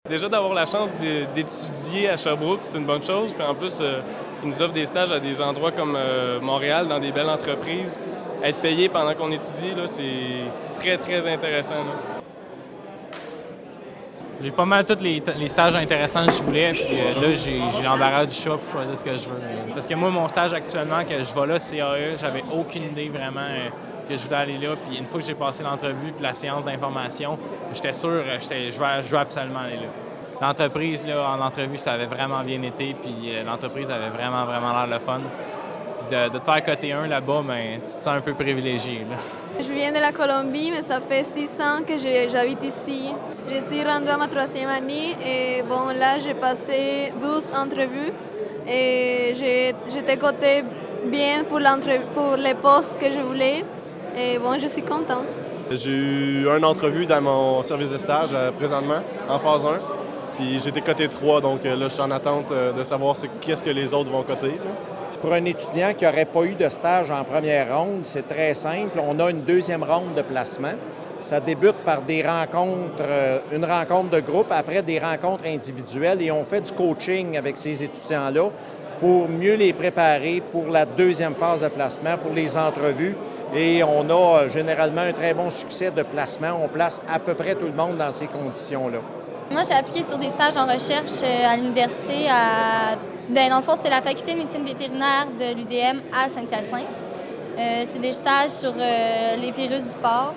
Déjà d'avoir la chance d'étudier à Sherbrooke, c'est une bonne chose. Puis en plus, ils nous offrent des stages à des endroits comme Montréal, dans des belles entreprises. Être payé pendant qu'on étudie, là, c'est très, très intéressant. Là. J'ai pas mal tous les stages intéressants que je voulais, puis là, j'ai l'embarras du choix pour choisir ce que je veux. Parce que moi, mon stage actuellement, que je vais là, CAE, j'avais aucune idée vraiment que je voulais aller là. Puis une fois que j'ai passé l'entrevue puis la séance d'information, j'étais sûr, je veux absolument aller là. L'entreprise, là, en entrevue, ça avait vraiment bien été, puis l'entreprise avait vraiment, vraiment l'air le fun. Puis de te faire côté 1 là-bas, ben, tu te sens un peu privilégié, là. Je viens de la Colombie, mais ça fait 6 ans que j'habite ici. Je suis rendue à ma 3e année et bon, là, j'ai passé 12 entrevues et j'étais cotée bien pour les postes que je voulais. Et bon, je suis contente. J'ai eu une entrevue dans mon service de stage présentement, en phase 1. Puis j'ai été coté 3, donc là, je suis en attente de savoir qu'est-ce que les autres vont coter. Là. Pour un étudiant qui n'aurait pas eu de stage en première ronde, c'est très simple. On a une deuxième ronde de placement. Ça débute par des rencontres, une rencontre de groupe, après des rencontres individuelles et on fait du coaching avec ces étudiants-là pour mieux les préparer pour la deuxième phase de placement, pour les entrevues. Et on a généralement un très bon succès de placement. On place à peu près tout le monde dans ces conditions-là. Moi, j'ai appliqué sur des stages en recherche à l'université. Dans le fond, c'est la faculté de médecine vétérinaire de l'UDM à Saint-Hyacinthe. C'est des stages sur les virus du porc.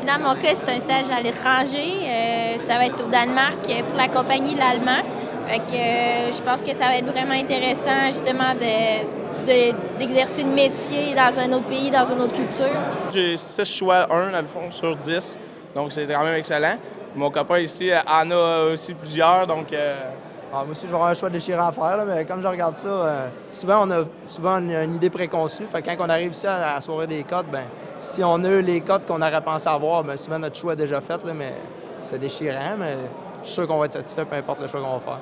Dans mon cas, c'est un stage à l'étranger. Ça va être au Danemark pour la compagnie L'Allemand. Je pense que ça va être vraiment intéressant, justement, d'exercer le métier dans un autre pays, dans une autre culture. J'ai 6 choix 1, dans le fond, sur 10. Donc, c'est quand même excellent. Mon copain ici en a aussi plusieurs, donc... moi aussi, je vais avoir un choix déchirant à faire, là, mais comme je regarde ça, souvent, on a une idée préconçue. Fait que quand on arrive ici à la soirée des cotes, ben, si on a les cotes qu'on aurait pensé avoir, ben, souvent notre choix est déjà fait, là, mais c'est déchirant, mais je suis sûr qu'on va être satisfait peu importe le choix qu'on va faire.